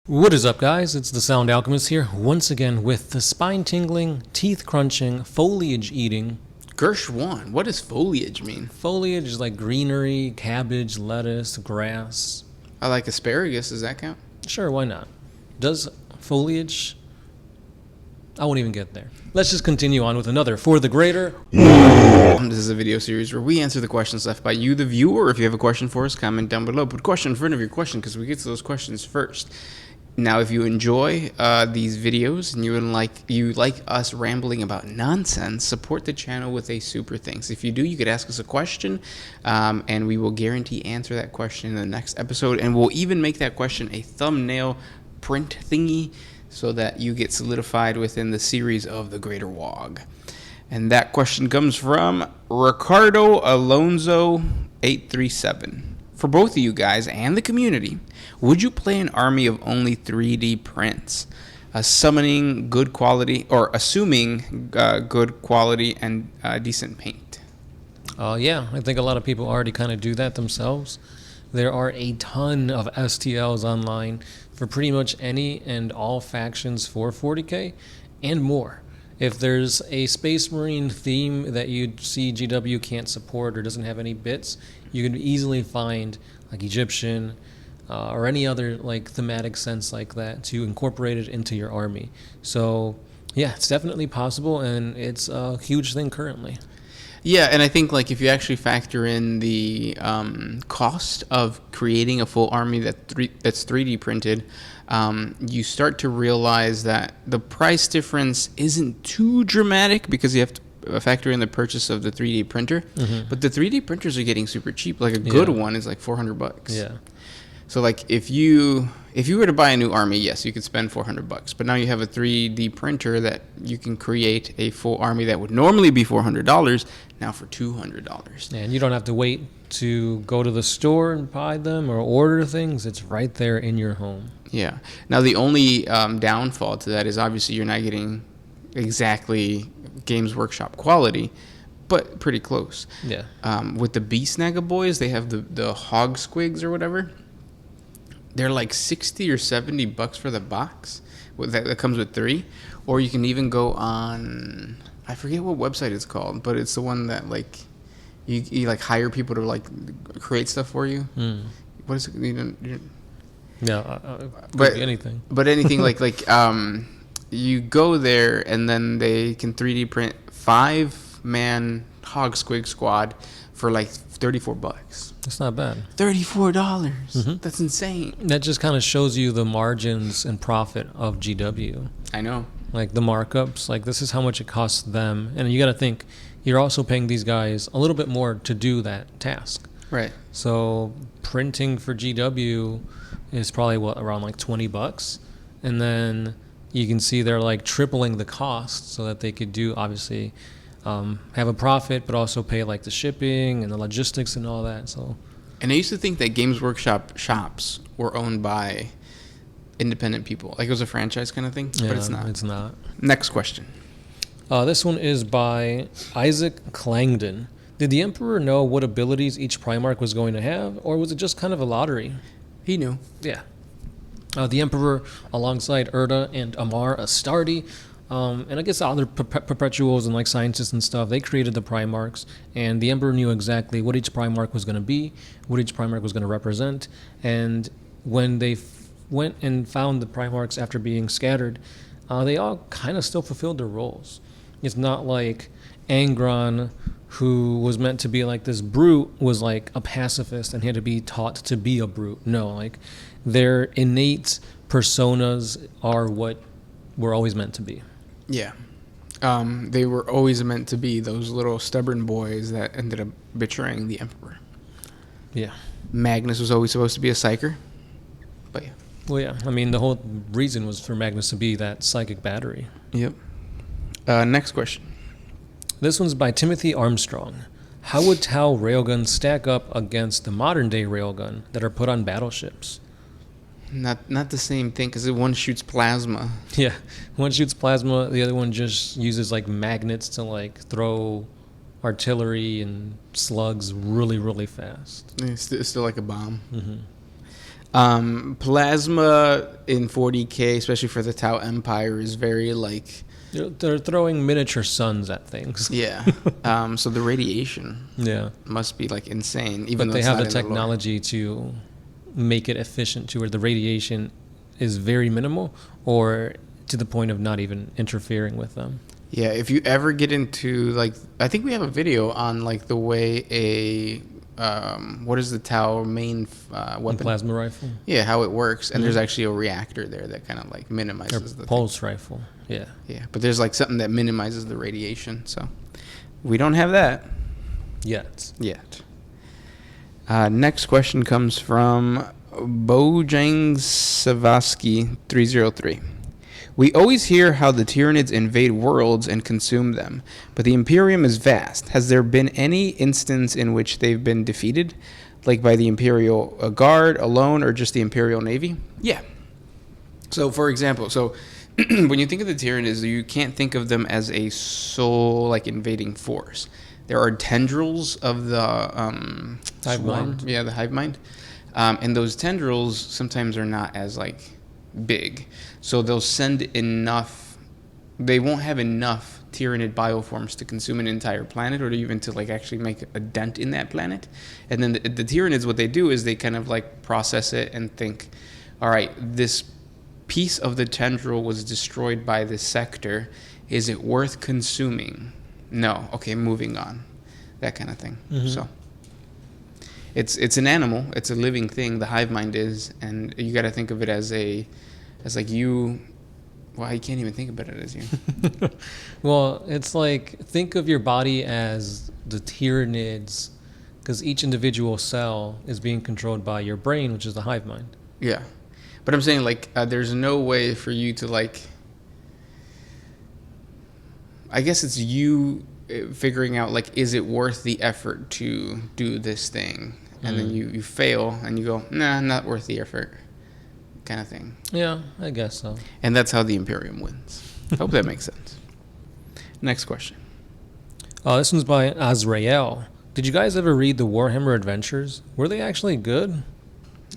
What is up, guys? It's the Sound Alchemist here, once again with the spine-tingling, teeth-crunching, foliage-eating. Gershwin, what does foliage mean? Foliage is like greenery, cabbage, lettuce, grass. I like asparagus, does that count? Sure, why not? Does foliage... I won't even get there. Let's just continue on with another For the Greater. This is a video series where we answer the questions left by you, the viewer. If you have a question for us, comment down below. Put question in front of your question because we get to those questions first. Now, if you enjoy these videos and you like us rambling about nonsense, support the channel with a super thanks. If you do, you could ask us a question, and we will guarantee answer that question in the next episode. And we'll even make that question a thumbnail print thingy so that you get solidified within the series of the Greater WAAAGH. And that question comes from Ricardo Alonso 837. For both of you guys and the community, would you play an army of only 3D prints, assuming good quality and decent paint? Yeah, I think a lot of people already kind of do that themselves. There are a ton of STLs online for pretty much any and all factions for 40K and more. If there's a Space Marine theme that you see GW can't support or doesn't have any bits, you can easily find like Egyptian or any other like thematic sense like that to incorporate it into your army. So yeah, it's definitely possible, and it's a huge thing currently. Yeah, and I think like if you actually factor in the cost of creating a full army that's 3D printed, you start to realize that the price difference isn't too dramatic because you have to factor in the purchase of the 3D printer. Mm-hmm. But the 3D printers are getting super cheap. Like a good one is like $400. Yeah. So like if you were to buy a new army, yes, you could spend $400. But now you have a 3D printer that you can create a full army that would normally be $400 now for $200. And you don't have to wait to go to the store and buy them or order things. It's right there in your home. Yeah. Now the only downfall to that is obviously you're not getting exactly Games Workshop quality, but pretty close. Yeah. With the Beast Naga boys, they have the hog squigs or whatever. They're like $60 or $70 for the box that comes with 3. Or you can even go on, I forget what website it's called, but it's the one that like you like hire people to like create stuff for you. What is it? But anything. But anything like you go there and then they can 3D print 5-man hog squig squad for like $34. That's not bad. $34. Mm-hmm. That's insane. That just kind of shows you the margins and profit of GW. I know. Like the markups, like this is how much it costs them. And you got to think, you're also paying these guys a little bit more to do that task. Right. So printing for GW is probably around like $20. And then you can see they're like tripling the cost so that they could do obviously have a profit, but also pay like the shipping and the logistics and all that. So, and I used to think that Games Workshop shops were owned by independent people, like it was a franchise kind of thing. Yeah, but it's not. It's not. Next question. This one is by Isaac Clangdon. Did the Emperor know what abilities each Primarch was going to have, or was it just kind of a lottery? He knew. Yeah. The Emperor, alongside Erda and Amar Astardi, and I guess other perpetuals and like scientists and stuff, they created the Primarchs, and the Emperor knew exactly what each Primarch was going to be, what each Primarch was going to represent, and when they went and found the Primarchs after being scattered, they all kind of still fulfilled their roles. It's not like Angron, who was meant to be like this brute, was like a pacifist and he had to be taught to be a brute. No, like their innate personas are what were always meant to be. Yeah. They were always meant to be those little stubborn boys that ended up betraying the Emperor. Yeah. Magnus was always supposed to be a psyker. But yeah. Well, yeah. I mean, the whole reason was for Magnus to be that psychic battery. Yep. Next question. This one's by Timothy Armstrong. How would Tau railguns stack up against the modern-day railgun that are put on battleships? Not the same thing, because one shoots plasma. Yeah, one shoots plasma, the other one just uses like magnets to like throw artillery and slugs really, really fast. It's still like a bomb. Mm-hmm. Plasma in 40K, especially for the Tau Empire, is very like... They're throwing miniature suns at things. Yeah. So the radiation must be like insane. Even but though they have the technology to make it efficient to where the radiation is very minimal, or to the point of not even interfering with them. Yeah, if you ever get into like, I think we have a video on like the way a what is the Tau main weapon? Plasma rifle. Yeah, how it works, and there's actually a reactor there that kind of like minimizes the pulse rifle. Yeah. Yeah, but there's like something that minimizes the radiation. So we don't have that yet. Next question comes from Bojang Savasky 303. We always hear how the Tyranids invade worlds and consume them, but the Imperium is vast. Has there been any instance in which they've been defeated, like by the Imperial Guard alone or just the Imperial Navy? Yeah. So, for example, when you think of the Tyranids, you can't think of them as a sole, like, invading force. There are tendrils of the hive mind. Yeah, the hive mind. And those tendrils sometimes are not as, like, big. So they'll send enough, they won't have enough Tyranid bioforms to consume an entire planet, or even to like actually make a dent in that planet. And then the Tyranids, what they do is they kind of like process it and think, all right, this piece of the tendril was destroyed by this sector. Is it worth consuming? No. Okay, moving on. That kind of thing. Mm-hmm. So it's an animal. It's a living thing. The hive mind is, and you got to think of it as like you. Well, I can't even think about it as you. Well, it's like, think of your body as the Tyranids, because each individual cell is being controlled by your brain, which is the hive mind. Yeah, but I'm saying like there's no way for you to like. I guess it's you figuring out like, is it worth the effort to do this thing? And then you fail and you go, nah, not worth the effort, kind of thing. Yeah, I guess so. And that's how the Imperium wins. Hope that makes sense. Next question. This one's by Azrael. Did you guys ever read the Warhammer Adventures? Were they actually good?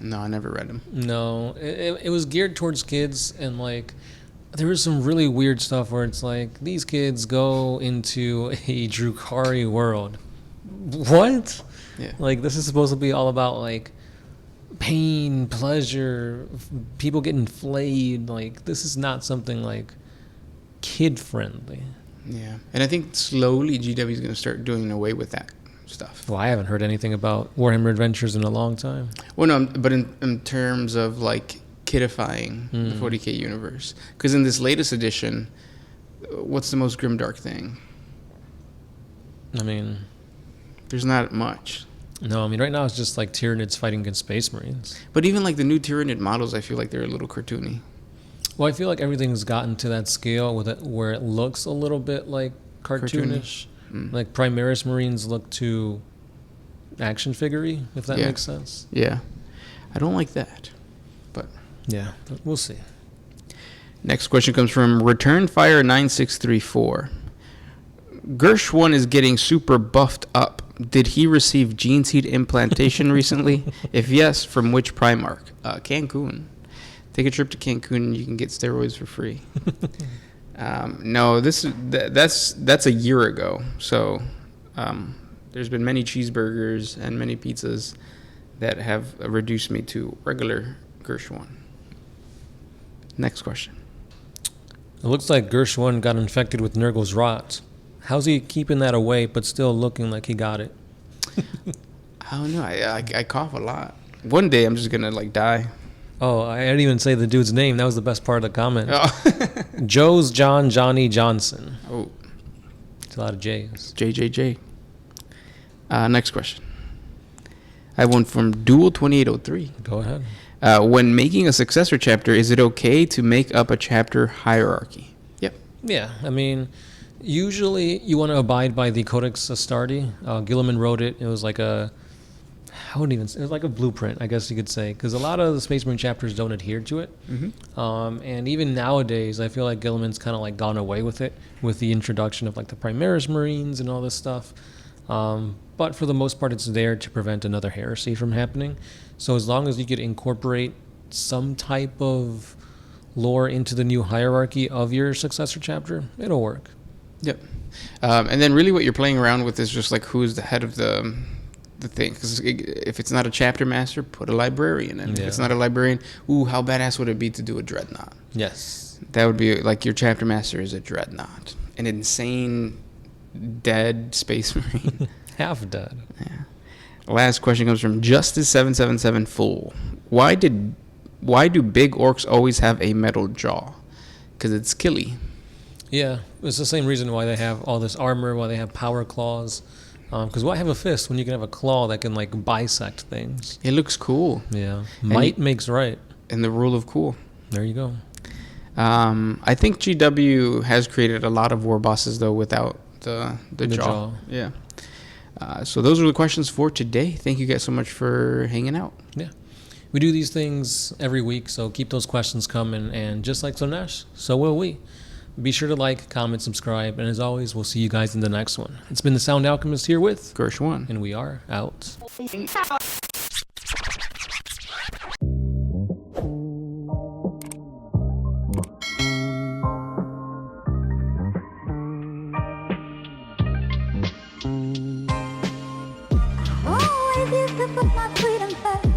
No, I never read them. No, it was geared towards kids, and like there was some really weird stuff where it's like these kids go into a Drukhari world. What? Yeah. Like, this is supposed to be all about like pain, pleasure, people getting flayed. Like, this is not something like kid friendly. Yeah, and I think slowly GW is going to start doing away with that stuff. Well, I haven't heard anything about Warhammer Adventures in a long time. Well, no, but in terms of like kidifying the 40K universe, because in this latest edition, what's the most grimdark thing? I mean, there's not much. No, I mean, right now it's just like Tyranids fighting against Space Marines. But even like the new Tyranid models, I feel like they're a little cartoony. Well, I feel like everything's gotten to that scale with it where it looks a little bit like cartoonish. Like Primaris Marines look too action figure-y, if that makes sense. Yeah. I don't like that. But yeah, we'll see. Next question comes from Return Fire 9634. Gershwin is getting super buffed up. Did he receive gene seed implantation recently? If yes, from which Primarch? Cancun. Take a trip to Cancun and you can get steroids for free. No, that's a year ago. So there's been many cheeseburgers and many pizzas that have reduced me to regular Gershwin. Next question. It looks like Gershwin got infected with Nurgle's rot. How's he keeping that away but still looking like he got it? I don't know. I cough a lot. One day I'm just going to like die. Oh, I didn't even say the dude's name. That was the best part of the comment. Oh. Joe's Johnny Johnson. Oh. It's a lot of J's. JJJ. Next question. I have one from Dual2803. Go ahead. When making a successor chapter, is it okay to make up a chapter hierarchy? Yep. Yeah, I mean, usually you want to abide by the Codex Astartes. Gilliman wrote it. It was like it was like a blueprint, I guess you could say, because a lot of the Space Marine chapters don't adhere to it. Mm-hmm. And even nowadays, I feel like Gilliman's kind of like gone away with it, with the introduction of like the Primaris Marines and all this stuff. But for the most part, it's there to prevent another heresy from happening. So as long as you could incorporate some type of lore into the new hierarchy of your successor chapter, it'll work. Yep. And then really what you're playing around with is just like who's the head of the thing. Because if it's not a chapter master, put a librarian in. Yeah. If it's not a librarian, how badass would it be to do a dreadnought? Yes. That would be like your chapter master is a dreadnought. An insane dead space marine. Half dead. Yeah. Last question comes from Justice777 Fool. Why do big orcs always have a metal jaw? Because it's killy. Yeah, it's the same reason why they have all this armor, why they have power claws. Because why have a fist when you can have a claw that can like bisect things? It looks cool. Yeah, might makes right. And the rule of cool. There you go. I think GW has created a lot of war bosses though without the jaw. Yeah. So those are the questions for today. Thank you guys so much for hanging out. Yeah. We do these things every week, so keep those questions coming. And just like Sonesh, so will we. Be sure to like, comment, subscribe, and as always, we'll see you guys in the next one. It's been the Sound Alchemist here with Gershwin. and we are out. Always used to put my freedom first.